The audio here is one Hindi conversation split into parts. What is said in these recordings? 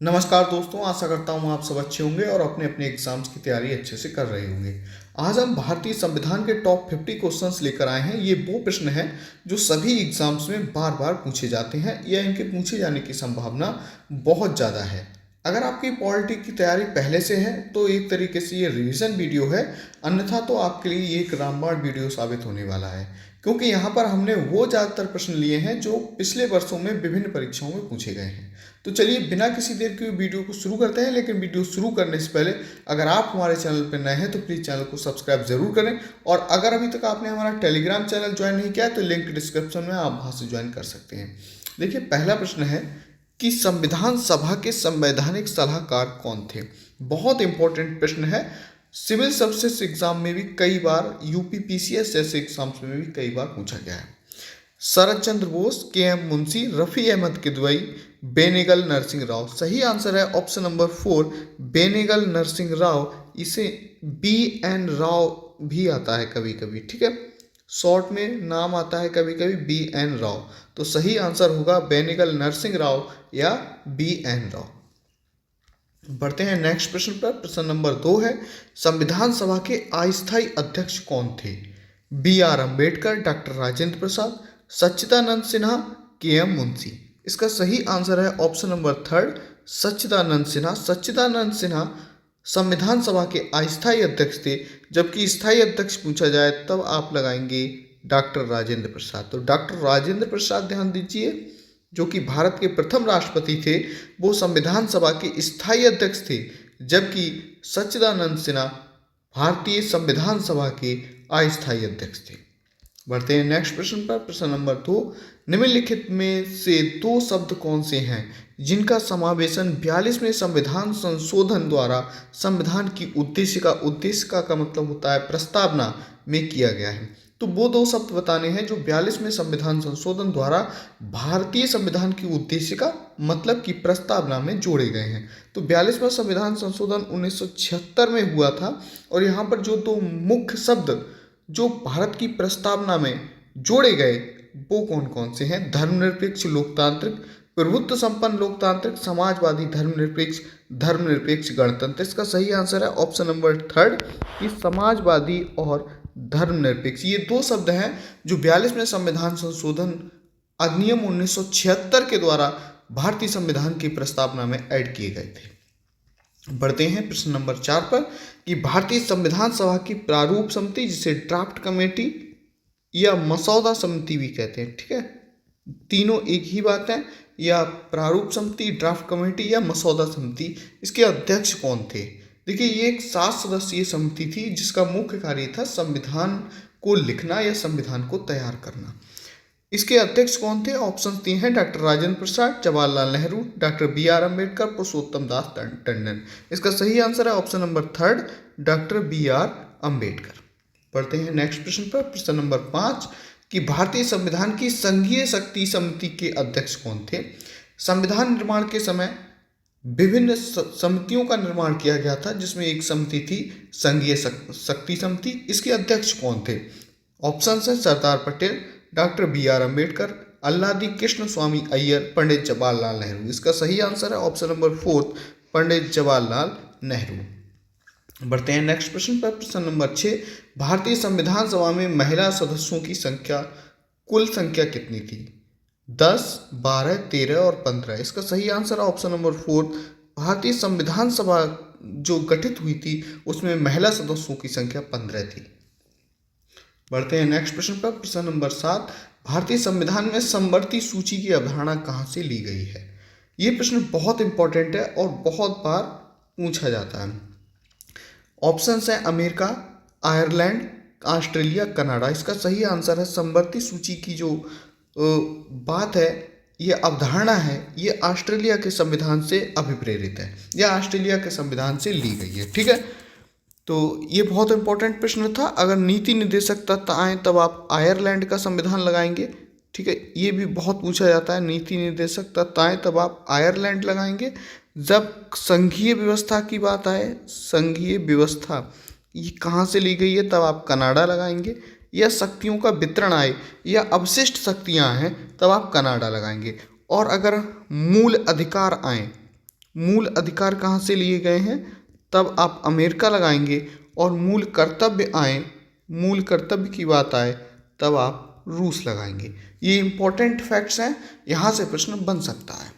नमस्कार दोस्तों, आशा करता हूँ आप सब अच्छे होंगे और अपने अपने एग्जाम्स की तैयारी अच्छे से कर रहे होंगे। आज हम भारतीय संविधान के टॉप 50 क्वेश्चंस लेकर आए हैं। ये वो प्रश्न हैं जो सभी एग्जाम्स में बार बार पूछे जाते हैं या इनके पूछे जाने की संभावना बहुत ज़्यादा है। अगर आपकी पॉलिटी की तैयारी पहले से है तो एक तरीके से ये रिवीजन वीडियो है, अन्यथा तो आपके लिए ये एक रामबाण वीडियो साबित होने वाला है, क्योंकि यहाँ पर हमने वो ज़्यादातर प्रश्न लिए हैं जो पिछले वर्षों में विभिन्न परीक्षाओं में पूछे गए हैं। तो चलिए बिना किसी देर के वीडियो को शुरू करते हैं। लेकिन वीडियो शुरू करने से पहले अगर आप हमारे चैनल पर नए हैं तो प्लीज़ चैनल को सब्सक्राइब जरूर करें, और अगर अभी तक आपने हमारा टेलीग्राम चैनल ज्वाइन नहीं किया है तो लिंक डिस्क्रिप्शन में आप वहाँ से ज्वाइन कर सकते हैं। देखिए, पहला प्रश्न है कि संविधान सभा के संवैधानिक सलाहकार कौन थे। बहुत इंपॉर्टेंट प्रश्न है। सिविल सर्विसेज एग्जाम में भी कई बार, यूपीपीसीएस जैसे एग्जाम्स में भी कई बार पूछा गया है। शरद चंद्र बोस, के एम मुंशी, रफ़ी अहमद किदवई, बेनेगल नरसिंह राव। सही आंसर है ऑप्शन नंबर 4, बेनेगल नरसिंह राव। इसे बी एन राव भी आता है कभी कभी, ठीक है, शॉर्ट में नाम आता है कभी कभी बी एन राव। तो सही आंसर होगा बेनेगल नरसिंह राव या बी एन राव। बढ़ते हैं नेक्स्ट प्रश्न पर। प्रश्न नंबर 2 है, संविधान सभा के अस्थायी अध्यक्ष कौन थे। B R Ambedkar, doctor Rajendra Prasad, Sachchidanand Sinha, K M Munshi. इसका सही आंसर है ऑप्शन नंबर 3, सच्चिदानंद सिन्हा। सच्चिदानंद सिन्हा संविधान सभा के अस्थायी अध्यक्ष थे, जबकि स्थायी अध्यक्ष पूछा जाए तब आप लगाएंगे डॉक्टर राजेंद्र प्रसाद। तो डॉक्टर राजेंद्र प्रसाद, ध्यान दीजिए, जो कि भारत के प्रथम राष्ट्रपति थे, वो संविधान सभा के स्थायी अध्यक्ष थे, जबकि सच्चिदानंद सिन्हा भारतीय संविधान सभा के अस्थायी अध्यक्ष थे। बढ़ते हैं नेक्स्ट प्रश्न पर। प्रश्न नंबर 2, निम्नलिखित में से 2 शब्द कौन से हैं जिनका समावेशन 42वें संविधान संशोधन द्वारा संविधान की उद्देशिका का मतलब होता है प्रस्तावना में किया गया है। तो वो 2 शब्द बताने हैं जो 42वें संविधान संशोधन द्वारा भारतीय संविधान की उद्देशिका मतलब की प्रस्तावना में जोड़े गए हैं। तो 42वां संविधान संशोधन 1976 में हुआ था, और यहाँ पर जो 2 मुख्य शब्द जो भारत की प्रस्तावना में जोड़े गए वो कौन कौन से हैं। धर्मनिरपेक्ष लोकतांत्रिक, प्रभुत्व संपन्न लोकतांत्रिक, समाजवादी धर्मनिरपेक्ष, धर्मनिरपेक्ष गणतंत्र। इसका सही आंसर है ऑप्शन नंबर 3 कि समाजवादी और धर्मनिरपेक्ष। ये 2 शब्द हैं जो 42वें संविधान संशोधन अधिनियम 1976 के द्वारा भारतीय संविधान की प्रस्तावना में ऐड किए गए थे। बढ़ते हैं प्रश्न नंबर 4 पर कि भारतीय संविधान सभा की प्रारूप समिति, जिसे ड्राफ्ट कमेटी या मसौदा समिति भी कहते हैं, ठीक है, तीनों एक ही बात है, या प्रारूप समिति, ड्राफ्ट कमेटी या मसौदा समिति, इसके अध्यक्ष कौन थे। देखिए, ये एक 7 सदस्यीय समिति थी जिसका मुख्य कार्य था संविधान को लिखना या संविधान को तैयार करना। इसके अध्यक्ष कौन थे। ऑप्शन 3 हैं, doctor Rajendra Prasad, Jawaharlal Nehru, doctor B R Ambedkar, Purushottam Das Tandon. इसका सही आंसर है option number 3, doctor B R Ambedkar. पढ़ते हैं नेक्स्ट प्रश्न पर। प्रश्न नंबर 5 कि भारतीय संविधान की संघीय शक्ति समिति के अध्यक्ष कौन थे। संविधान निर्माण के समय विभिन्न समितियों का निर्माण किया गया था, जिसमें एक समिति थी संघीय शक्ति समिति। इसके अध्यक्ष कौन थे। ऑप्शन है Sardar Patel, doctor B R Ambedkar, Alladi Krishnaswami Ayyar, Pandit Jawaharlal Nehru. इसका सही आंसर है ऑप्शन नंबर 4, पंडित जवाहरलाल नेहरू। बढ़ते हैं नेक्स्ट प्रश्न पर। प्रश्न नंबर 6, भारतीय संविधान सभा में महिला सदस्यों की संख्या, कुल संख्या कितनी थी। 10, 12, 13 और 15। इसका सही आंसर है ऑप्शन नंबर 4, भारतीय संविधान सभा जो गठित हुई थी उसमें महिला सदस्यों की संख्या 15 थी। बढ़ते हैं नेक्स्ट प्रश्न पर। प्रश्न नंबर 7, भारतीय संविधान में समवर्ती सूची की अवधारणा कहाँ से ली गई है। ये प्रश्न बहुत इंपॉर्टेंट है और बहुत बार पूछा जाता है। ऑप्शंस हैं अमेरिका, आयरलैंड, ऑस्ट्रेलिया, कनाडा। इसका सही आंसर है समवर्ती सूची की जो बात है, ये अवधारणा है, ये ऑस्ट्रेलिया के संविधान से अभिप्रेरित है या ऑस्ट्रेलिया के संविधान से ली गई है, ठीक है। तो ये बहुत इंपॉर्टेंट प्रश्न था। अगर नीति निर्देशक तत्व आए तब आप आयरलैंड का संविधान लगाएंगे, ठीक है। ये भी बहुत पूछा जाता है, नीति निर्देशक तत्व आए तब आप आयरलैंड लगाएंगे। जब संघीय व्यवस्था की बात आए, संघीय व्यवस्था ये कहाँ से ली गई है, तब आप कनाडा लगाएंगे। या शक्तियों का वितरण आए या अवशिष्ट शक्तियाँ हैं तब आप कनाडा लगाएंगे। और अगर मूल अधिकार आए मूल अधिकार कहाँ से लिए गए हैं, तब आप अमेरिका लगाएंगे। और मूल कर्तव्य की बात आए तब आप रूस लगाएंगे। ये इंपॉर्टेंट फैक्ट्स हैं, यहाँ से प्रश्न बन सकता है।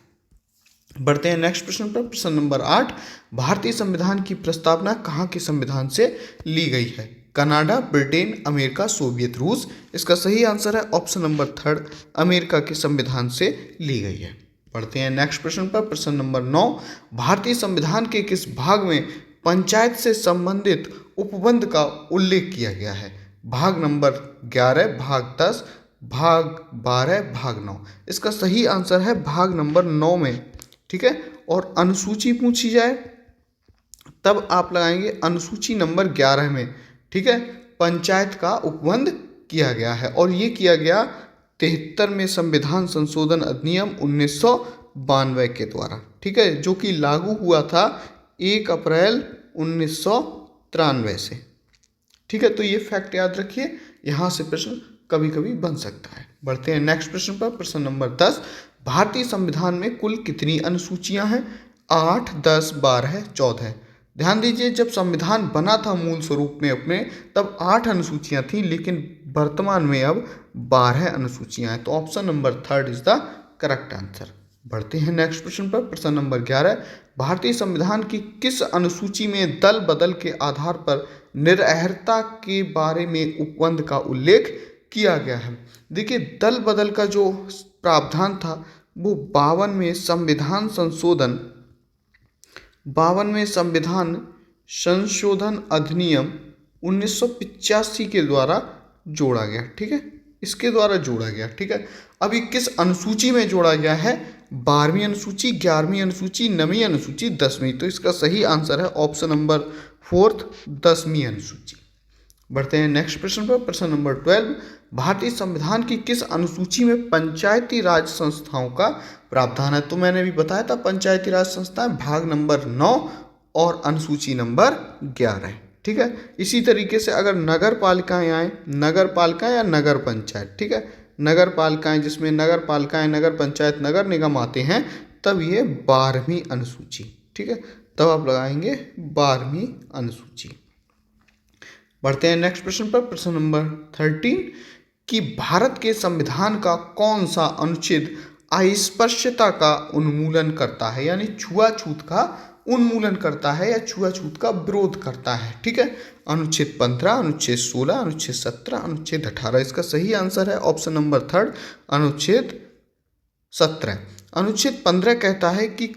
बढ़ते हैं नेक्स्ट प्रश्न पर। प्रश्न नंबर 8, भारतीय संविधान की प्रस्तावना कहाँ के संविधान से ली गई है? कनाडा, ब्रिटेन, अमेरिका, सोवियत रूस। इसका सही आंसर है ऑप्शन नंबर 3, अमेरिका के संविधान से ली गई है। पढ़ते हैं नेक्स्ट प्रश्न पर। प्रश्न नंबर 9, भारतीय संविधान के किस भाग में पंचायत से संबंधित उपबंध का उल्लेख किया गया है? भाग नंबर 11, भाग 10, भाग 12, भाग 9। इसका सही आंसर है भाग नंबर 9 में। ठीक है, और अनुसूची पूछी जाए तब आप लगाएंगे अनुसूची नंबर 11 में। ठीक है, पंचायत का उपबंध किया गया है और ये किया गया 73 में संविधान संशोधन अधिनियम 1992 के द्वारा। ठीक है, जो कि लागू हुआ था 1 अप्रैल 1993 से। ठीक है, तो ये फैक्ट याद रखिए, यहाँ से प्रश्न कभी कभी बन सकता है। बढ़ते हैं नेक्स्ट प्रश्न पर। प्रश्न नंबर 10, भारतीय संविधान में कुल कितनी अनुसूचियां हैं? 8, 10, 12, 14। ध्यान दीजिए, जब संविधान बना था मूल स्वरूप में अपने, तब 8 अनुसूचियां थी, लेकिन वर्तमान में अब 12 अनुसूचियां हैं। तो option number 3 is the correct answer. बढ़ते हैं नेक्स्ट प्रश्न पर। प्रश्न नंबर 11, भारतीय संविधान की किस अनुसूची में दल बदल के आधार पर निरअर्हता के बारे में उपबंध का उल्लेख किया गया है? देखिए, दल बदल का जो प्रावधान था वो 52वें संविधान संशोधन अधिनियम 1985 के द्वारा जोड़ा गया। ठीक है, इसके द्वारा जोड़ा गया। ठीक है, अभी किस अनुसूची में जोड़ा गया है? 12वीं अनुसूची, 11वीं अनुसूची, 9वीं अनुसूची, 10वीं। तो इसका सही आंसर है ऑप्शन नंबर 4, 10वीं अनुसूची। बढ़ते हैं नेक्स्ट प्रश्न पर। प्रश्न नंबर 12, भारतीय संविधान की किस अनुसूची में पंचायती राज संस्थाओं का प्रावधान है? तो मैंने भी बताया था पंचायती राज संस्थाएं भाग नंबर 9 और अनुसूची नंबर 11। ठीक है, इसी तरीके से अगर नगर पालिकाएं आए, नगर पालिका या नगर पंचायत, ठीक है, नगर पालिकाएं जिसमें नगर पालिकाएं, नगर पंचायत, नगर निगम आते हैं, तब ये 12वीं अनुसूची। ठीक है, तब आप लगाएंगे 12वीं अनुसूची। बढ़ते हैं नेक्स्ट प्रश्न पर। प्रश्न नंबर 13, कि भारत के संविधान का कौन सा अनुच्छेद अस्पृश्यता का उन्मूलन करता है, यानी छुआछूत का उन्मूलन करता है या छुआछूत का विरोध करता है? ठीक है, अनुच्छेद 15, अनुच्छेद 16, अनुच्छेद 17, अनुच्छेद 18। इसका सही आंसर है ऑप्शन नंबर 3, अनुच्छेद 17। अनुच्छेद 15 कहता है कि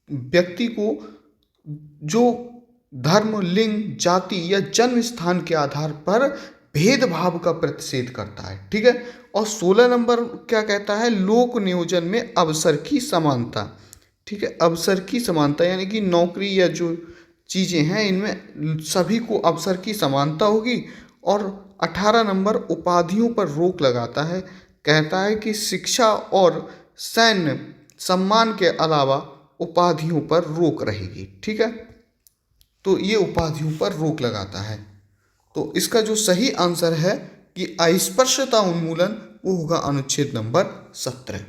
व्यक्ति को जो धर्म, लिंग, जाति या जन्म स्थान के आधार पर भेदभाव का प्रतिषेध करता है। ठीक है, और 16 नंबर क्या कहता है? लोक नियोजन में अवसर की समानता। ठीक है, अवसर की समानता यानी कि नौकरी या जो चीज़ें हैं इनमें सभी को अवसर की समानता होगी। और 18 नंबर उपाधियों पर रोक लगाता है, कहता है कि शिक्षा और सैन्य सम्मान के अलावा उपाधियों पर रोक रहेगी। ठीक है, तो ये उपाधियों पर रोक लगाता है। तो इसका जो सही आंसर है कि अस्पृश्यता उन्मूलन, वो होगा अनुच्छेद नंबर 17।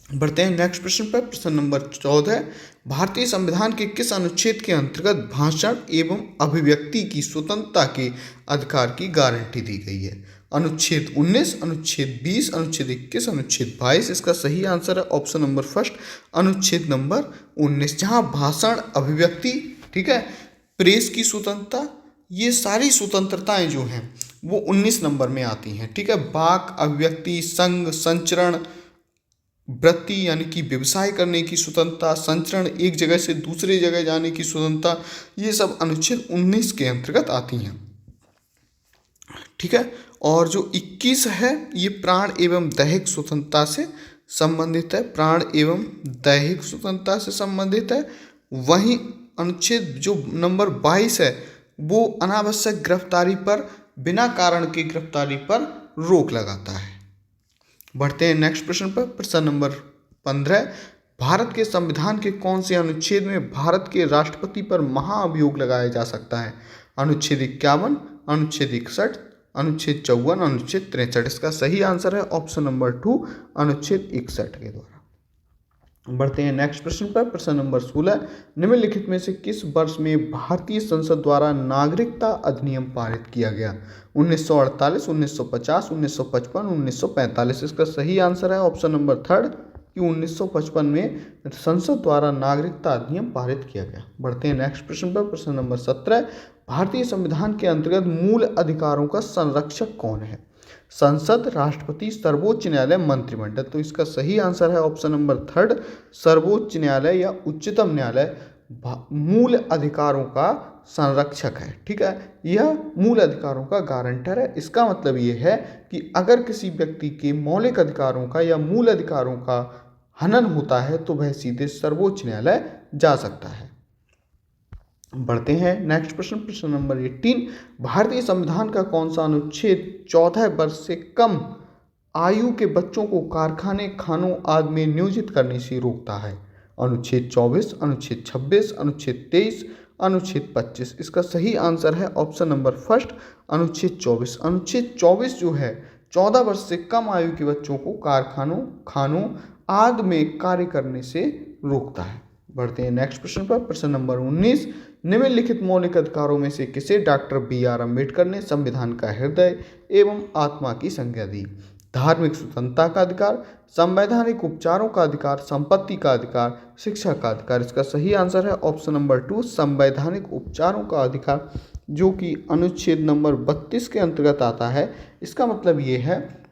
बढ़ते हैं नेक्स्ट प्रश्न पर। प्रश्न नंबर 14, भारतीय संविधान के किस अनुच्छेद के अंतर्गत भाषण एवं अभिव्यक्ति की स्वतंत्रता के अधिकार की गारंटी दी गई है? अनुच्छेद 19, अनुच्छेद 20, अनुच्छेद 21, अनुच्छेद 22। इसका सही आंसर है ऑप्शन नंबर 1, अनुच्छेद नंबर 19, जहाँ भाषण, अभिव्यक्ति, ठीक है, प्रेस की स्वतंत्रता, ये सारी स्वतंत्रताएं जो हैं वो 19 नंबर में आती हैं। ठीक है, वाक, अभिव्यक्ति, संघ, संचरण, वृत्ति यानी कि व्यवसाय करने की स्वतंत्रता, संचरण, एक जगह से दूसरी जगह जाने की स्वतंत्रता, ये सब अनुच्छेद 19 के अंतर्गत आती हैं। ठीक है, और जो 21 है ये प्राण एवं दैहिक स्वतंत्रता से संबंधित है, प्राण एवं दैहिक स्वतंत्रता से संबंधित है। वहीं अनुच्छेद जो नंबर 22 है वो अनावश्यक गिरफ्तारी पर, बिना कारण की गिरफ्तारी पर रोक लगाता है। बढ़ते हैं नेक्स्ट प्रश्न पर। प्रश्न नंबर 15, भारत के संविधान के कौन से अनुच्छेद में भारत के राष्ट्रपति पर महाअभियोग लगाया जा सकता है? अनुच्छेद 51, अनुच्छेद 61, अनुच्छेद 54, अनुच्छेद 63। इसका सही आंसर है ऑप्शन नंबर 2, अनुच्छेद 61 के द्वारा। बढ़ते हैं नेक्स्ट प्रश्न पर। प्रश्न नंबर 16, निम्नलिखित में से किस वर्ष में भारतीय संसद द्वारा नागरिकता अधिनियम पारित किया गया? 1948, 1950, 1955, 1945। इसका सही आंसर है ऑप्शन नंबर थर्ड कि 1955 में संसद द्वारा नागरिकता अधिनियम पारित किया गया। बढ़ते हैं नेक्स्ट प्रश्न पर। प्रश्न नंबर 17, भारतीय संविधान के अंतर्गत मूल अधिकारों का संरक्षक कौन है? संसद, राष्ट्रपति, सर्वोच्च न्यायालय, मंत्रिमंडल। तो इसका सही आंसर है ऑप्शन नंबर थर्ड, सर्वोच्च न्यायालय या उच्चतम न्यायालय मूल अधिकारों का संरक्षक है। ठीक है, यह मूल अधिकारों का गारंटर है। इसका मतलब ये है कि अगर किसी व्यक्ति के मौलिक अधिकारों का या मूल अधिकारों का हनन होता है तो वह सीधे सर्वोच्च न्यायालय जा सकता है। बढ़ते हैं नेक्स्ट प्रश्न। प्रश्न नंबर 18, भारतीय संविधान का कौन सा अनुच्छेद 14 वर्ष से कम आयु के बच्चों को कारखाने, खानों आदि में नियोजित करने से रोकता है? अनुच्छेद 24, अनुच्छेद 26, अनुच्छेद 23, अनुच्छेद 25। इसका सही आंसर है ऑप्शन नंबर फर्स्ट, अनुच्छेद 24। अनुच्छेद 24 जो है 14 वर्ष से कम आयु के बच्चों को कारखानों, खानों आदि में कार्य करने से रोकता है। बढ़ते हैं नेक्स्ट प्रश्न पर। प्रश्न नंबर 19, निम्नलिखित मौलिक अधिकारों में से किसे डॉक्टर बी.आर. अम्बेडकर ने संविधान का हृदय एवं आत्मा की संज्ञा दी? धार्मिक स्वतंत्रता का अधिकार, संवैधानिक उपचारों का अधिकार, संपत्ति का अधिकार, शिक्षा का अधिकार। इसका सही आंसर है ऑप्शन नंबर टू, संवैधानिक उपचारों का अधिकार, जो कि अनुच्छेद नंबर 32 के अंतर्गत आता है। इसका मतलब ये है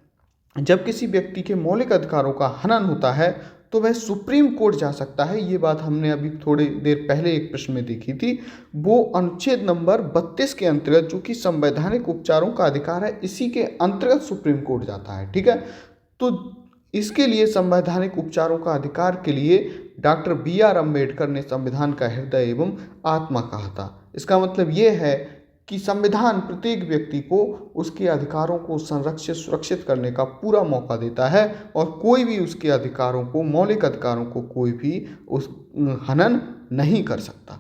जब किसी व्यक्ति के मौलिक अधिकारों का हनन होता है तो वह सुप्रीम कोर्ट जा सकता है। ये बात हमने अभी थोड़ी देर पहले एक प्रश्न में देखी थी। वो अनुच्छेद नंबर 32 के अंतर्गत, जो कि संवैधानिक उपचारों का अधिकार है, इसी के अंतर्गत सुप्रीम कोर्ट जाता है। ठीक है, तो इसके लिए संवैधानिक उपचारों का अधिकार के लिए डॉक्टर बी.आर. अम्बेडकर ने संविधान का हृदय एवं आत्मा कहा था। इसका मतलब ये है कि संविधान प्रत्येक व्यक्ति को उसके अधिकारों को संरक्षित, सुरक्षित करने का पूरा मौका देता है और कोई भी उसके अधिकारों को, मौलिक अधिकारों को कोई भी उस हनन नहीं कर सकता।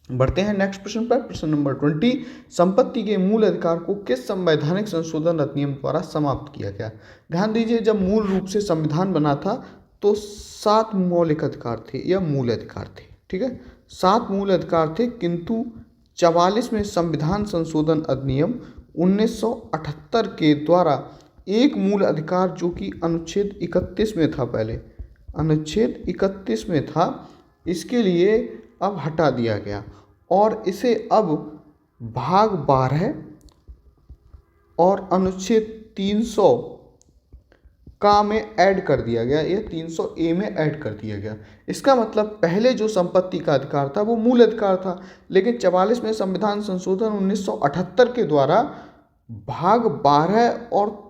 बढ़ते हैं नेक्स्ट प्रश्न पर। प्रश्न नंबर 20, संपत्ति के मूल अधिकार को किस संवैधानिक संशोधन अधिनियम द्वारा समाप्त किया गया? ध्यान दीजिए, जब मूल रूप से संविधान बना था तो 7 मौलिक अधिकार थे या मूल अधिकार थे। ठीक है, 7 मूल अधिकार थे, किंतु 44वें संविधान संशोधन अधिनियम 1978 के द्वारा एक मूल अधिकार, जो कि अनुच्छेद 31 में था, पहले अनुच्छेद 31 में था, इसके लिए अब हटा दिया गया और इसे अब भाग 12 और अनुच्छेद 300 का में ऐड कर दिया गया, या 300A में ऐड कर दिया गया। इसका मतलब पहले जो संपत्ति का अधिकार था वो मूल अधिकार था, लेकिन 44वें संविधान संशोधन 1978 के द्वारा भाग 12 और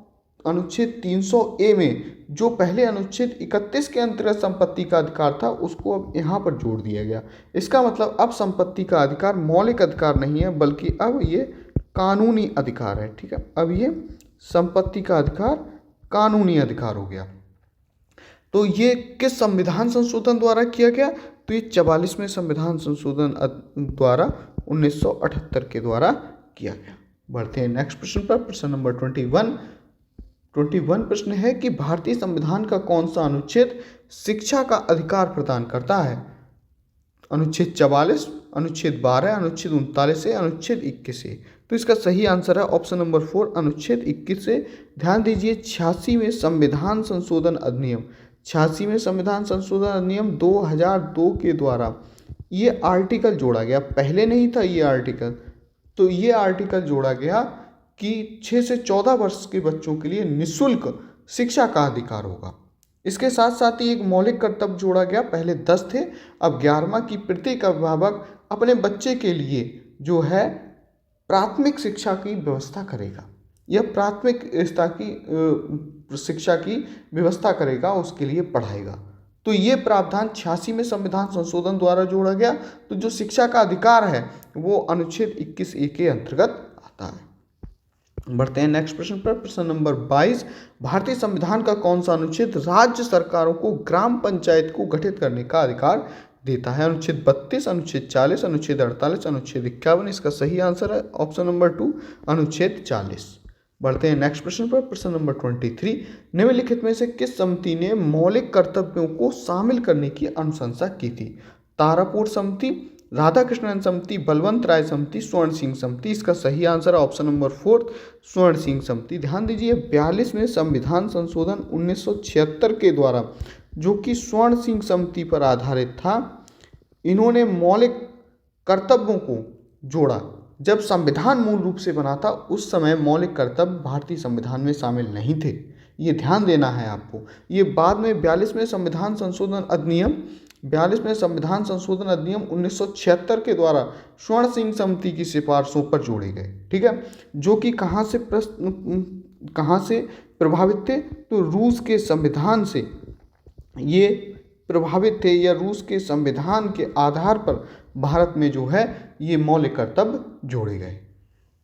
अनुच्छेद 300A में जो पहले अनुच्छेद 31 के अंतर्गत संपत्ति का अधिकार था उसको अब यहाँ पर जोड़ दिया गया। इसका मतलब अब संपत्ति का अधिकार मौलिक अधिकार नहीं है, बल्कि अब ये कानूनी अधिकार है। ठीक है, अब ये संपत्ति का अधिकार कानूनी अधिकार हो गया। तो ये किस संविधान संशोधन द्वारा किया गया? तो ये 44वें संविधान संशोधन द्वारा 1978 के द्वारा किया गया। बढ़ते हैं नेक्स्ट प्रश्न पर। प्रश्न नंबर 21 प्रश्न है कि भारतीय संविधान का कौन सा अनुच्छेद शिक्षा का अधिकार प्रदान करता है? अनुच्छेद 44, अनुच्छेद 12, अनुच्छेद 39 से, अनुच्छेद 21 से। तो इसका सही आंसर है ऑप्शन नंबर 4, अनुच्छेद 21 से। ध्यान दीजिए, 86वें संविधान संशोधन अधिनियम, 86वें संविधान संशोधन अधिनियम 2002 के द्वारा ये आर्टिकल जोड़ा गया। पहले नहीं था ये आर्टिकल, तो ये आर्टिकल जोड़ा गया कि 6 से 14 वर्ष के बच्चों के लिए निःशुल्क शिक्षा का अधिकार होगा। इसके साथ साथ ही एक मौलिक कर्तव्य जोड़ा गया, पहले 10 थे, अब 11वां की प्रत्येक अभिभावक अपने बच्चे के लिए जो है प्राथमिक शिक्षा की व्यवस्था करेगा। यह प्राथमिक शिक्षा की व्यवस्था करेगा, उसके लिए पढ़ाएगा। तो ये प्रावधान 86वें संविधान संशोधन द्वारा जोड़ा गया। तो जो शिक्षा का अधिकार है वो अनुच्छेद 21A के अंतर्गत आता है। बढ़ते हैं नेक्स्ट प्रश्न पर। प्रश्न नंबर 22, भारतीय संविधान का कौन सा अनुच्छेद राज्य सरकारों को ग्राम पंचायत को गठित करने का अधिकार देता है? अनुच्छेद 32, अनुच्छेद 40, अनुच्छेद 48, अनुच्छेद 51। इसका सही आंसर है ऑप्शन नंबर 2, अनुच्छेद 40। बढ़ते हैं नेक्स्ट प्रश्न पर। प्रश्न नंबर 23, निम्नलिखित में से किस समिति ने मौलिक कर्तव्यों को शामिल करने की अनुशंसा की थी? तारापुर समिति, राधाकृष्णन समिति, बलवंत राय समिति, स्वर्ण सिंह समिति। इसका सही आंसर है ऑप्शन नंबर 4 स्वर्ण सिंह समिति। ध्यान दीजिए 42वें संविधान संशोधन 1976 के द्वारा जो कि स्वर्ण सिंह समिति पर आधारित था, इन्होंने मौलिक कर्तव्यों को जोड़ा। जब संविधान मूल रूप से बना था उस समय मौलिक कर्तव्य भारतीय संविधान में शामिल नहीं थे, ये ध्यान देना है आपको। ये बाद में 42वें संविधान संशोधन अधिनियम 1976 के द्वारा स्वर्ण सिंह समिति की सिफारिशों पर जोड़े गए। ठीक है, जो कि कहाँ से प्रभावित थे? तो रूस के संविधान से ये प्रभावित थे, या रूस के संविधान के आधार पर भारत में जो है ये मौलिक कर्तव्य जोड़े गए।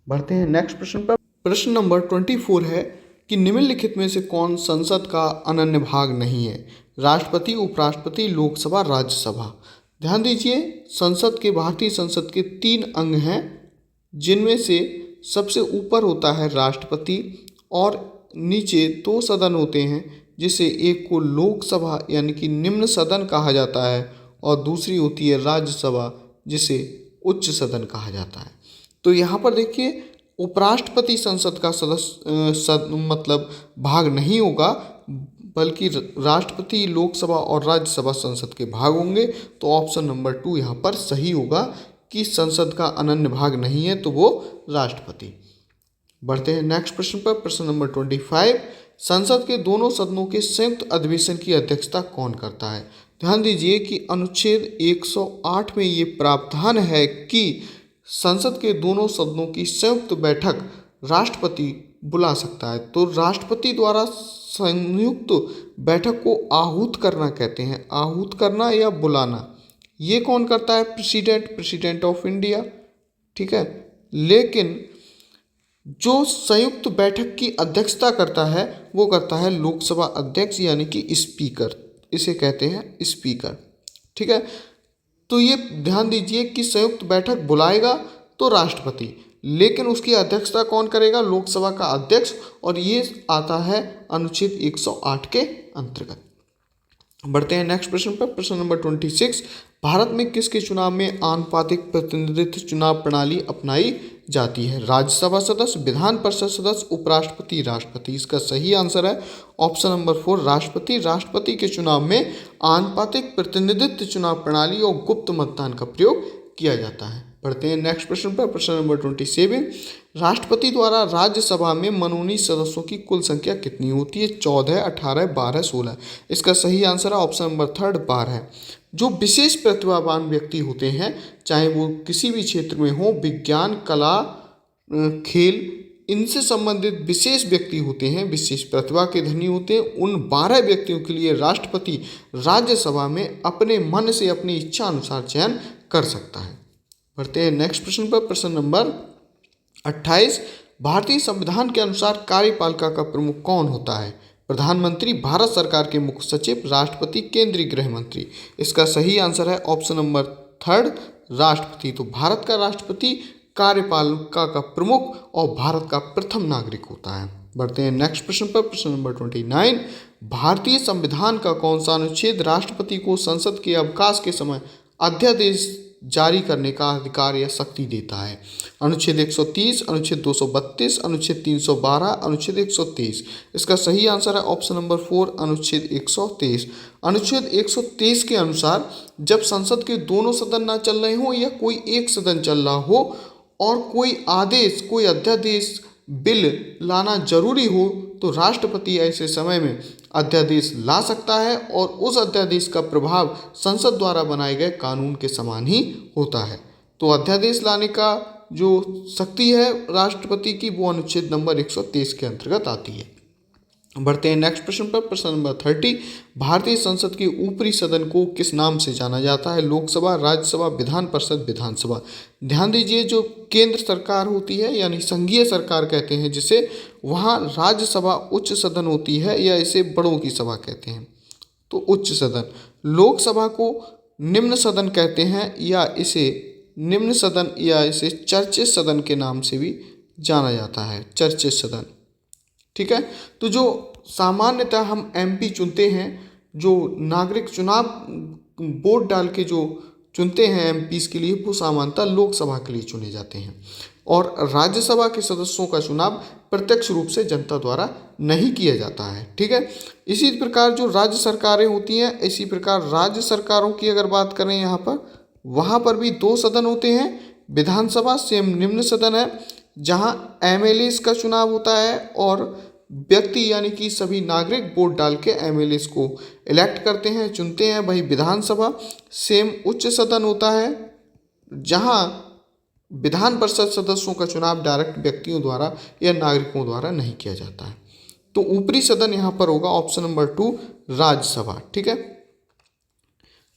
बढ़ते हैं नेक्स्ट प्रश्न पर। प्रश्न नंबर 24 है कि निम्नलिखित में से कौन संसद का अनन्य भाग नहीं है? राष्ट्रपति, उपराष्ट्रपति, लोकसभा, राज्यसभा। ध्यान दीजिए भारतीय संसद के 3 अंग हैं, जिनमें से सबसे ऊपर होता है राष्ट्रपति और नीचे 2 सदन होते हैं, जिसे एक को लोकसभा यानी कि निम्न सदन कहा जाता है और दूसरी होती है राज्यसभा, जिसे उच्च सदन कहा जाता है। तो यहाँ पर देखिए उपराष्ट्रपति संसद का मतलब भाग नहीं होगा, बल्कि राष्ट्रपति, लोकसभा और राज्यसभा संसद के भाग होंगे। तो ऑप्शन नंबर 2 यहाँ पर सही होगा कि संसद का अनन्य भाग नहीं है, तो वो राष्ट्रपति। बढ़ते हैं नेक्स्ट प्रश्न पर। प्रश्न नंबर 25, संसद के दोनों सदनों के संयुक्त अधिवेशन की अध्यक्षता कौन करता है? ध्यान दीजिए कि अनुच्छेद 108 में ये प्रावधान है कि संसद के दोनों सदनों की संयुक्त बैठक राष्ट्रपति बुला सकता है। तो राष्ट्रपति द्वारा संयुक्त बैठक को आहूत करना कहते हैं, आहूत करना या बुलाना। ये कौन करता है? President of India. ठीक है, लेकिन जो संयुक्त बैठक की अध्यक्षता करता है वो करता है लोकसभा अध्यक्ष यानी कि स्पीकर, इसे कहते हैं स्पीकर। ठीक है, तो ये ध्यान दीजिए कि संयुक्त बैठक बुलाएगा तो राष्ट्रपति, लेकिन उसकी अध्यक्षता कौन करेगा? लोकसभा का अध्यक्ष, और ये आता है अनुच्छेद 108 के अंतर्गत। बढ़ते हैं नेक्स्ट प्रश्न पर। प्रश्न नंबर 26, भारत में किसके चुनाव में आनुपातिक प्रतिनिधित्व चुनाव प्रणाली अपनाई जाती है? राज्यसभा सदस्य, विधान परिषद सदस्य, उपराष्ट्रपति, राष्ट्रपति। इसका सही आंसर है ऑप्शन नंबर 4 राष्ट्रपति। राष्ट्रपति के चुनाव में आनुपातिक प्रतिनिधित्व चुनाव प्रणाली और गुप्त मतदान का प्रयोग किया जाता है। बढ़ते हैं नेक्स्ट प्रश्न पर। प्रश्न नंबर 27, राष्ट्रपति द्वारा राज्यसभा में मनोनीत सदस्यों की कुल संख्या कितनी होती है? 14, 18, 12, 16। इसका सही आंसर है ऑप्शन नंबर 3 12। जो विशेष प्रतिभावान व्यक्ति होते हैं, चाहे वो किसी भी क्षेत्र में हो, विज्ञान, कला, खेल, इनसे संबंधित विशेष व्यक्ति होते हैं, विशेष प्रतिभा के धनी होते हैं, उन 12 व्यक्तियों के लिए राष्ट्रपति राज्यसभा में अपने मन से अपनी इच्छा अनुसार चयन कर सकता है। बढ़ते हैं नेक्स्ट प्रश्न पर। प्रश्न नंबर 28, भारतीय संविधान के अनुसार कार्यपालिका का प्रमुख कौन होता है? प्रधानमंत्री, भारत सरकार के मुख्य सचिव, राष्ट्रपति, केंद्रीय गृह मंत्री। इसका सही आंसर है ऑप्शन नंबर 3 राष्ट्रपति। तो भारत का राष्ट्रपति कार्यपालिका का प्रमुख और भारत का प्रथम नागरिक होता है। बढ़ते हैं नेक्स्ट प्रश्न पर। प्रश्न नंबर 29, भारतीय संविधान का कौन सा अनुच्छेद राष्ट्रपति को संसद के अवकाश के समय अध्यादेश जारी करने का अधिकार या शक्ति देता है? अनुच्छेद 130, अनुच्छेद 232, अनुच्छेद 312, अनुच्छेद 123। इसका सही आंसर है ऑप्शन नंबर 4 अनुच्छेद 123। अनुच्छेद 123 के अनुसार जब संसद के दोनों सदन ना चल रहे हो या कोई एक सदन चल रहा हो और कोई अध्यादेश बिल लाना जरूरी हो, तो राष्ट्रपति ऐसे समय में अध्यादेश ला सकता है और उस अध्यादेश का प्रभाव संसद द्वारा बनाए गए कानून के समान ही होता है। तो अध्यादेश लाने का जो शक्ति है राष्ट्रपति की, वो अनुच्छेद नंबर 123 के अंतर्गत आती है। बढ़ते हैं नेक्स्ट प्रश्न पर। प्रश्न नंबर 30, भारतीय संसद के ऊपरी सदन को किस नाम से जाना जाता है? लोकसभा, राज्यसभा, विधान परिषद, विधानसभा। ध्यान दीजिए जो केंद्र सरकार होती है यानी संघीय सरकार कहते हैं जिसे, वहाँ राज्यसभा उच्च सदन होती है या इसे बड़ों की सभा कहते हैं, तो उच्च सदन। लोकसभा को निम्न सदन कहते हैं या इसे निम्न सदन या इसे चर्चित सदन के नाम से भी जाना जाता है, चर्चित सदन। ठीक है। तो जो सामान्यतः हम एमपी चुनते हैं, जो नागरिक चुनाव वोट डाल के जो चुनते हैं एमपीस के लिए, वो सामान्यतः लोकसभा के लिए चुने जाते हैं। और राज्यसभा के सदस्यों का चुनाव प्रत्यक्ष रूप से जनता द्वारा नहीं किया जाता है। ठीक है। इसी प्रकार जो राज्य सरकारें होती हैं, इसी प्रकार राज्य सरकारों की अगर बात करें यहाँ पर, वहाँ पर भी दो सदन होते हैं। विधानसभा सेम निम्न सदन है जहाँ एमएलएस का चुनाव होता है और व्यक्ति यानी कि सभी नागरिक वोट डाल के एमएलएस को इलेक्ट करते हैं, चुनते हैं। वही विधानसभा सेम उच्च सदन होता है जहाँ विधान परिषद सदस्यों का चुनाव डायरेक्ट व्यक्तियों द्वारा या नागरिकों द्वारा नहीं किया जाता है। तो ऊपरी सदन यहाँ पर होगा ऑप्शन नंबर 2 राज्यसभा। ठीक है।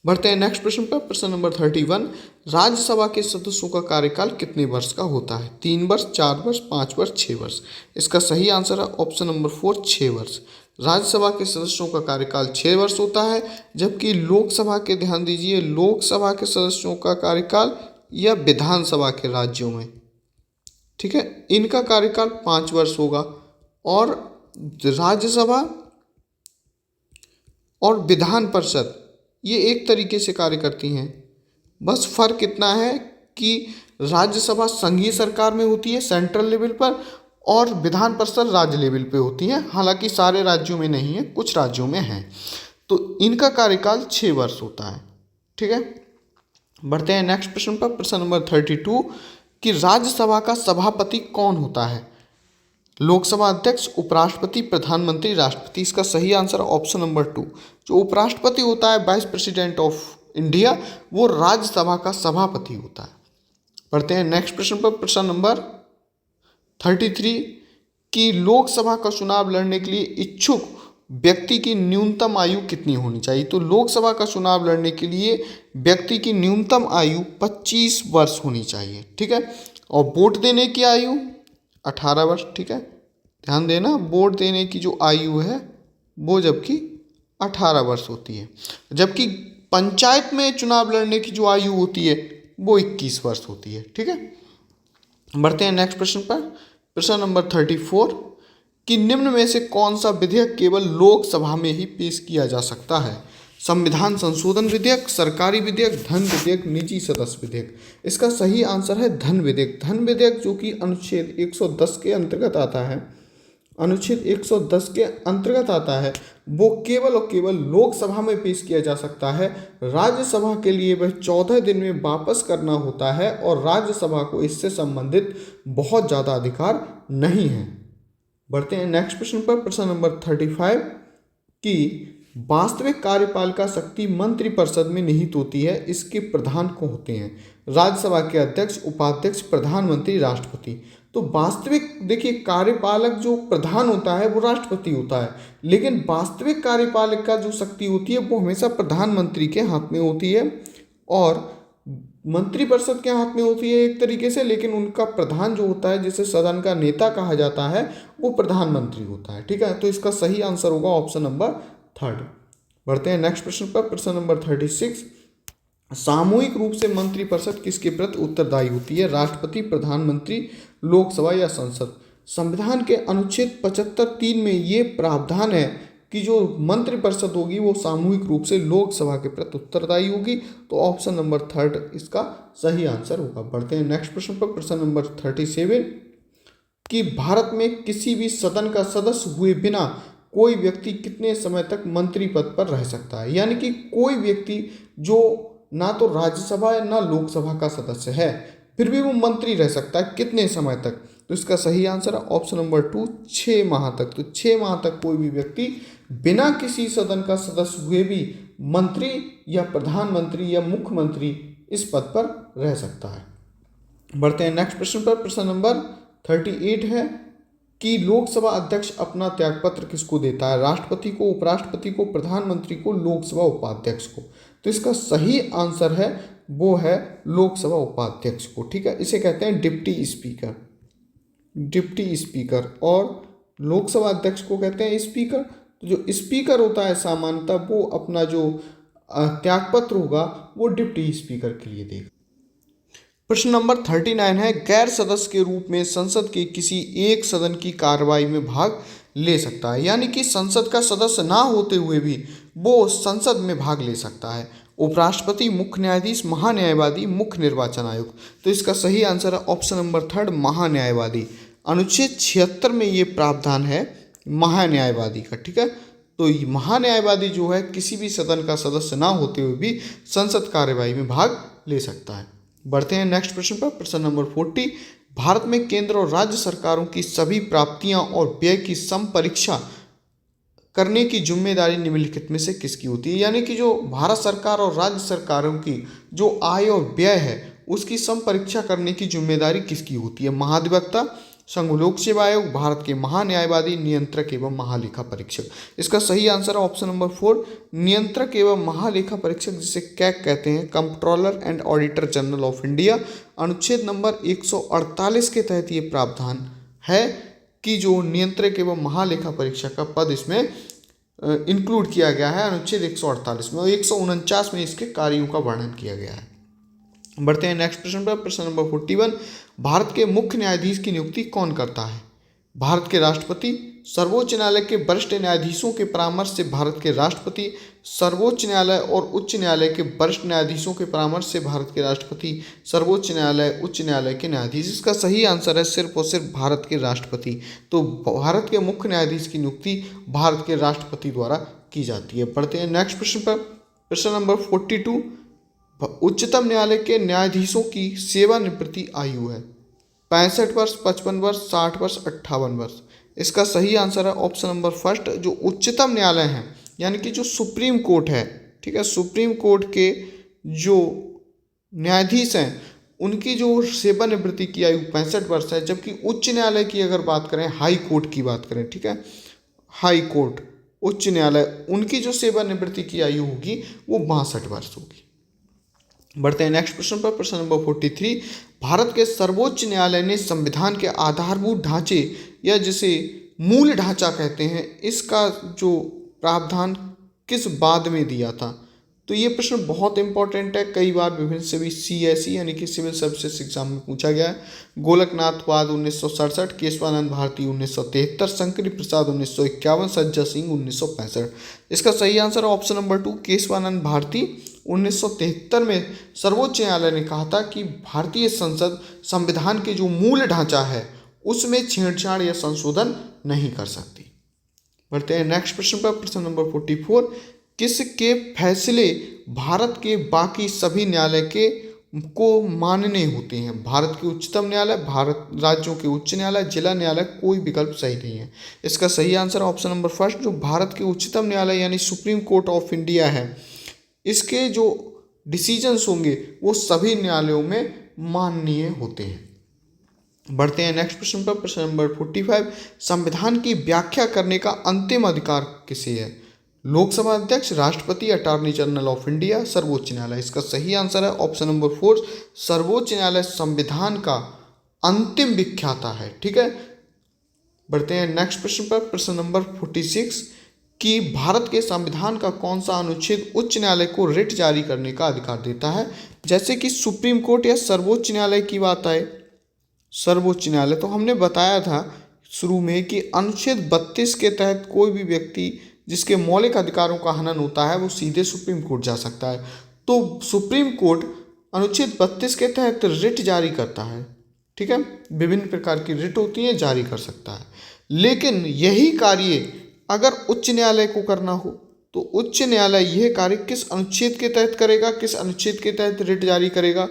बढ़ते हैं नेक्स्ट प्रश्न पर। प्रश्न नंबर 31, राज्यसभा के सदस्यों का कार्यकाल कितने वर्ष का होता है? 3 वर्ष, 4 वर्ष, 5 वर्ष, 6 वर्ष। इसका सही आंसर है ऑप्शन नंबर 4 6 वर्ष। राज्यसभा के सदस्यों का कार्यकाल 6 वर्ष होता है, जबकि लोकसभा के, ध्यान दीजिए, लोकसभा के सदस्यों का कार्यकाल या विधानसभा के राज्यों में, ठीक है, इनका कार्यकाल 5 वर्ष होगा। और राज्यसभा और विधान परिषद ये एक तरीके से कार्य करती हैं। बस फर्क इतना है कि राज्यसभा संघीय सरकार में होती है सेंट्रल लेवल पर, और विधान परिषद राज्य लेवल पे होती है। हालांकि सारे राज्यों में नहीं है, कुछ राज्यों में है। तो इनका कार्यकाल 6 वर्ष होता है। ठीक है। बढ़ते हैं नेक्स्ट प्रश्न पर। प्रश्न नंबर 32 कि राज्यसभा का सभापति कौन होता है? लोकसभा अध्यक्ष, उपराष्ट्रपति, प्रधानमंत्री, राष्ट्रपति। इसका सही आंसर ऑप्शन नंबर 2। जो उपराष्ट्रपति होता है, वाइस प्रेसिडेंट ऑफ इंडिया, वो राज्यसभा का सभापति होता है। पढ़ते हैं नेक्स्ट प्रश्न पर। प्रश्न नंबर 33 कि लोकसभा का चुनाव लड़ने के लिए इच्छुक व्यक्ति की न्यूनतम आयु कितनी होनी चाहिए? तो लोकसभा का चुनाव लड़ने के लिए व्यक्ति की न्यूनतम आयु 25 वर्ष होनी चाहिए। ठीक है। और वोट देने की आयु 18 वर्ष। ठीक है। ध्यान देना, वोट देने की जो आयु है वो जबकि 18 वर्ष होती है, जबकि पंचायत में चुनाव लड़ने की जो आयु होती है वो 21 वर्ष होती है। ठीक है। बढ़ते हैं नेक्स्ट प्रश्न पर। प्रश्न नंबर 34 कि निम्न में से कौन सा विधेयक केवल लोकसभा में ही पेश किया जा सकता है? संविधान संशोधन विधेयक, सरकारी विधेयक, धन विधेयक, निजी सदस्य विधेयक। इसका सही आंसर है धन विधेयक। धन विधेयक जो कि अनुच्छेद 110 के अंतर्गत आता है, अनुच्छेद 110 के अंतर्गत आता है, वो केवल और केवल लोकसभा में पेश किया जा सकता है। राज्यसभा के लिए वह 14 दिन में वापस करना होता है और राज्यसभा को इससे संबंधित बहुत ज़्यादा अधिकार नहीं है। बढ़ते हैं नेक्स्ट प्रश्न पर। प्रश्न नंबर 35 कि वास्तविक कार्यपालिका शक्ति मंत्रिपरिषद में निहित होती है, इसके प्रधान कौन होते हैं? राज्यसभा के अध्यक्ष, उपाध्यक्ष, प्रधानमंत्री, राष्ट्रपति। तो वास्तविक, देखिए, कार्यपालक जो प्रधान होता है वो राष्ट्रपति होता है, लेकिन वास्तविक कार्यपालक का जो शक्ति होती है वो हमेशा प्रधानमंत्री के हाथ में होती है और मंत्रिपरिषद के हाथ में होती है एक तरीके से, लेकिन उनका प्रधान जो होता है, जिसे सदन का नेता कहा जाता है, वो प्रधानमंत्री होता है। ठीक है। तो इसका सही आंसर होगा ऑप्शन नंबर 3। बढ़ते हैं नेक्स्ट प्रश्न पर। प्रश्न नंबर 36 सामूहिक रूप से मंत्रिपरिषद किसके प्रति उत्तरदायी होती है? राष्ट्रपति, प्रधानमंत्री, लोकसभा या संसद। संविधान के अनुच्छेद 75(3) में ये प्रावधान है कि जो मंत्रिपरिषद होगी वो सामूहिक रूप से लोकसभा के प्रति उत्तरदायी होगी। तो ऑप्शन नंबर 3 इसका सही आंसर होगा। बढ़ते हैं नेक्स्ट प्रश्न पर। प्रश्न नंबर 37 कि भारत में किसी भी सदन का सदस्य हुए बिना कोई व्यक्ति कितने समय तक मंत्री पद पर रह सकता है? यानी कि कोई व्यक्ति जो ना तो राज्यसभा या ना लोकसभा का सदस्य है, फिर भी वो मंत्री रह सकता है, कितने समय तक? तो इसका सही आंसर है ऑप्शन नंबर 2 6 माह तक। तो 6 माह तक कोई भी व्यक्ति बिना किसी सदन का सदस्य हुए भी मंत्री या प्रधानमंत्री या मुख्यमंत्री इस पद पर रह सकता है। बढ़ते हैं नेक्स्ट प्रश्न पर। प्रश्न नंबर 38 है कि लोकसभा अध्यक्ष अपना त्यागपत्र किसको देता है? राष्ट्रपति को, उपराष्ट्रपति को, प्रधानमंत्री को, लोकसभा उपाध्यक्ष को। तो इसका सही आंसर है वो है लोकसभा उपाध्यक्ष को। ठीक है। इसे कहते हैं डिप्टी स्पीकर, डिप्टी स्पीकर, और लोकसभा अध्यक्ष को कहते हैं स्पीकर। तो जो स्पीकर होता है सामान्यतः वो अपना जो त्यागपत्र होगा वो डिप्टी स्पीकर के लिए देगा। प्रश्न नंबर 39 है गैर सदस्य के रूप में संसद के किसी एक सदन की कार्रवाई में भाग ले सकता है, यानी कि संसद का सदस्य ना होते हुए भी वो संसद में भाग ले सकता है। उपराष्ट्रपति, मुख्य न्यायाधीश, महान्यायवादी, मुख्य निर्वाचन आयुक्त। तो इसका सही आंसर है ऑप्शन नंबर थर्ड, महान्यायवादी। अनुच्छेद 76 में ये प्रावधान है महान्यायवादी का, ठीक है। तो ये महान्यायवादी जो है किसी भी सदन का सदस्य ना होते हुए भी संसद कार्यवाही में भाग ले सकता है। बढ़ते हैं नेक्स्ट प्रश्न पर, प्रश्न नंबर 40। भारत में केंद्र और राज्य सरकारों की सभी प्राप्तियां और व्यय की समपरीक्षा करने की जिम्मेदारी निम्नलिखित में से किसकी होती है? यानी कि जो भारत सरकार और राज्य सरकारों की जो आय और व्यय है उसकी समपरीक्षा करने की जिम्मेदारी किसकी होती है? महाधिवक्ता, संघ लोक सेवा आयोग, भारत के महान्यायवादी, नियंत्रक एवं महालेखा परीक्षक। इसका सही आंसर है ऑप्शन नंबर 4, नियंत्रक एवं महालेखा परीक्षक, जिसे कैग कहते हैं, controller and auditor general of India. अनुच्छेद नंबर 148 के तहत ये प्रावधान है कि जो नियंत्रक एवं महालेखा परीक्षक का पद इसमें इंक्लूड किया गया है अनुच्छेद 148 में, और 149 में इसके कार्यों का वर्णन किया गया है। बढ़ते हैं नेक्स्ट प्रश्न पर, प्रश्न नंबर 41। भारत के मुख्य न्यायाधीश की नियुक्ति कौन करता है? भारत के राष्ट्रपति, सर्वोच्च न्यायालय के वरिष्ठ न्यायाधीशों के परामर्श से भारत के राष्ट्रपति, सर्वोच्च न्यायालय और उच्च न्यायालय के वरिष्ठ न्यायाधीशों के परामर्श से भारत के राष्ट्रपति, सर्वोच्च न्यायालय, उच्च न्यायालय के न्यायाधीश। इसका सही आंसर है सिर्फ और सिर्फ भारत के राष्ट्रपति। तो भारत के मुख्य न्यायाधीश की नियुक्ति भारत के राष्ट्रपति द्वारा की जाती है। बढ़ते हैं नेक्स्ट प्रश्न पर, प्रश्न नंबर 42। उच्चतम न्यायालय के न्यायाधीशों की सेवानिवृत्ति आयु है 65 वर्ष, 55 वर्ष, 60 वर्ष, 58 वर्ष। इसका सही आंसर है ऑप्शन नंबर फर्स्ट, जो उच्चतम न्यायालय है यानी कि जो सुप्रीम कोर्ट है, ठीक है, सुप्रीम कोर्ट के जो न्यायाधीश हैं उनकी जो सेवानिवृत्ति की आयु 65 वर्ष है, जबकि उच्च न्यायालय की अगर बात करें, हाई कोर्ट की बात करें, ठीक है, हाई कोर्ट, उच्च न्यायालय, उनकी जो सेवानिवृत्ति की आयु होगी वो 62 वर्ष होगी। बढ़ते हैं नेक्स्ट प्रश्न पर, प्रश्न नंबर 43। भारत के सर्वोच्च न्यायालय ने संविधान के आधारभूत ढांचे या जिसे मूल ढांचा कहते हैं, इसका जो प्रावधान किस बाद में दिया था? तो ये प्रश्न बहुत इंपॉर्टेंट है, कई बार विभिन्न सिविल CSE यानी कि सिविल सर्विसेज एग्जाम में पूछा गया है। गोलकनाथ 1967, केशवानंद भारती 1973, शंकरी प्रसाद 1951, सज्जा सिंह 1965। इसका सही आंसर है ऑप्शन नंबर 2, केशवानंद भारती 1973 में सर्वोच्च न्यायालय ने कहा था कि भारतीय संसद संविधान के जो मूल ढांचा है उसमें छेड़छाड़ या संशोधन नहीं कर सकती। बढ़ते हैं नेक्स्ट प्रश्न पर, प्रश्न नंबर 44। किसके फैसले भारत के बाकी सभी न्यायालय के को मानने होते हैं? भारत के उच्चतम न्यायालय, भारत राज्यों के उच्च न्यायालय, जिला न्यायालय, कोई विकल्प सही नहीं है। इसका सही आंसर ऑप्शन नंबर फर्स्ट, जो भारत के उच्चतम न्यायालय यानी सुप्रीम कोर्ट ऑफ इंडिया है, इसके जो डिसीजंस होंगे वो सभी न्यायालयों में माननीय होते हैं। बढ़ते हैं नेक्स्ट प्रश्न पर, प्रश्न नंबर 45। संविधान की व्याख्या करने का अंतिम अधिकार किसे है? लोकसभा अध्यक्ष, राष्ट्रपति, अटॉर्नी जनरल ऑफ इंडिया, सर्वोच्च न्यायालय। इसका सही आंसर है ऑप्शन नंबर 4, सर्वोच्च न्यायालय संविधान का अंतिम व्याख्याता है, ठीक है। बढ़ते हैं नेक्स्ट प्रश्न पर, प्रश्न नंबर 46 कि भारत के संविधान का कौन सा अनुच्छेद उच्च न्यायालय को रिट जारी करने का अधिकार देता है? जैसे कि सुप्रीम कोर्ट या सर्वोच्च न्यायालय की बात आए, सर्वोच्च न्यायालय, तो हमने बताया था शुरू में कि अनुच्छेद 32 के तहत कोई भी व्यक्ति जिसके मौलिक अधिकारों का हनन होता है वो सीधे सुप्रीम कोर्ट जा सकता है। तो सुप्रीम कोर्ट अनुच्छेद 32 के तहत रिट जारी करता है, ठीक है, विभिन्न प्रकार की रिट होती है, जारी कर सकता है। लेकिन यही कार्य अगर उच्च न्यायालय को करना हो तो उच्च न्यायालय यह कार्य किस अनुच्छेद के तहत करेगा, किस अनुच्छेद के तहत रिट जारी करेगा?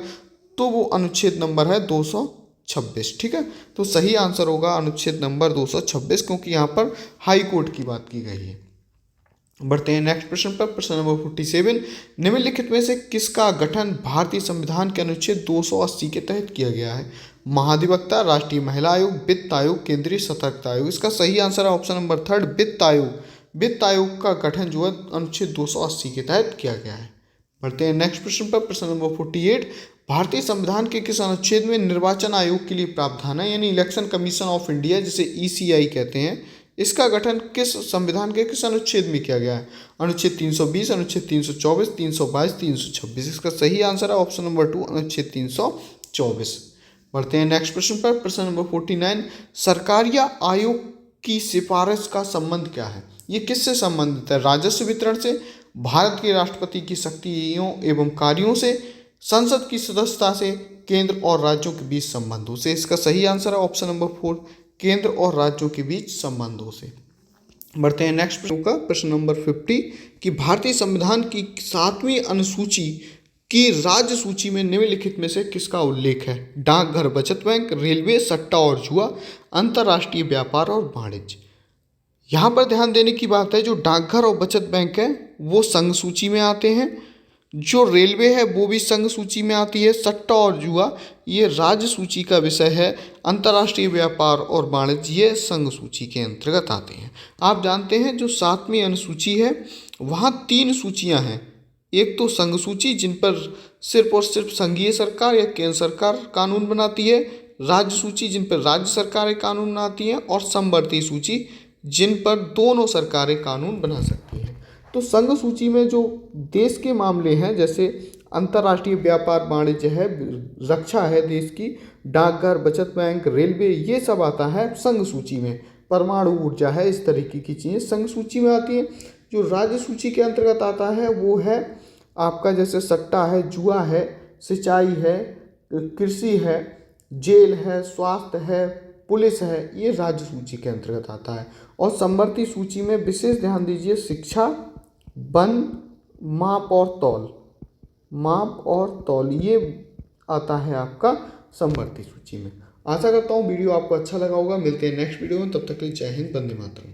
तो वो अनुच्छेद नंबर है 226, ठीक है। तो सही आंसर होगा अनुच्छेद नंबर 226, क्योंकि यहाँ पर हाई कोर्ट की बात की गई है। बढ़ते हैं नेक्स्ट प्रश्न पर, प्रश्न नंबर 47। निम्नलिखित में से किसका गठन भारतीय संविधान के अनुच्छेद 280 के तहत किया गया है? महाधिवक्ता, राष्ट्रीय महिला आयोग, वित्त आयोग, केंद्रीय सतर्कता आयोग। इसका सही आंसर है ऑप्शन नंबर 3, वित्त आयोग। वित्त आयोग का गठन जो है अनुच्छेद 280 के तहत किया गया है। बढ़ते हैं नेक्स्ट प्रश्न पर, प्रश्न नंबर 48। भारतीय संविधान के किस अनुच्छेद में निर्वाचन आयोग के लिए प्रावधान है, यानी इलेक्शन कमीशन ऑफ इंडिया, जिसे ECI कहते हैं, इसका गठन किस संविधान के किस अनुच्छेद में किया गया है? अनुच्छेद 320, अनुच्छेद 324, 322, 326। इसका सही आंसर है ऑप्शन नंबर 2, अनुच्छेद 324। बढ़ते हैं नेक्स्ट प्रश्न पर, प्रश्न नंबर 49। सरकार या आयोग की सिफारिश का संबंध क्या है? ये किससे संबंधित है? राजस्व वितरण से, भारत के राष्ट्रपति की शक्तियों एवं कार्यों से, संसद की सदस्यता से, केंद्र और राज्यों के बीच संबंधों से। इसका सही आंसर है ऑप्शन नंबर 4, केंद्र और राज्यों के बीच संबंधों से। बढ़ते हैं नेक्स्ट प्रश्न का, प्रश्न नंबर 50 कि भारतीय संविधान की 7वीं अनुसूची की राज्य सूची में निम्नलिखित में से किसका उल्लेख है? डाकघर, बचत बैंक, रेलवे, सट्टा और जुआ, अंतर्राष्ट्रीय व्यापार और वाणिज्य। यहाँ पर ध्यान देने की बात है, जो डाकघर और बचत बैंक है वो संघ सूची में आते हैं, जो रेलवे है वो भी संघ सूची में आती है, सट्टा और जुआ ये राज्य सूची का विषय है, अंतर्राष्ट्रीय व्यापार और वाणिज्य ये संघ सूची के अंतर्गत आते हैं। आप जानते हैं जो 7वीं अनुसूची है वहाँ 3 सूचियाँ हैं, एक तो संघ सूची जिन पर सिर्फ और सिर्फ संघीय सरकार या केंद्र सरकार कानून बनाती है, राज्य सूची जिन पर राज्य सरकारें कानून बनाती हैं, और समवर्ती सूची जिन पर दोनों सरकारें कानून बना सकती हैं। तो संघ सूची में जो देश के मामले हैं, जैसे अंतर्राष्ट्रीय व्यापार वाणिज्य है, रक्षा है देश की, डाकघर, बचत बैंक, रेलवे, ये सब आता है संघ सूची में। परमाणु ऊर्जा है, इस तरीके की चीज़ें संघ सूची में आती हैं। जो राज्य सूची के अंतर्गत आता है वो है आपका जैसे सट्टा है, जुआ है, सिंचाई है, कृषि है, जेल है, स्वास्थ्य है, पुलिस है, ये राज्य सूची के अंतर्गत आता है। और समवर्ती सूची में विशेष ध्यान दीजिए, शिक्षा, वन, माप और तौल ये आता है आपका समवर्ती सूची में। आशा करता हूँ वीडियो आपको अच्छा लगा होगा। मिलते हैं नेक्स्ट वीडियो में, तब तक के लिए जय हिंद, वंदे मातरम।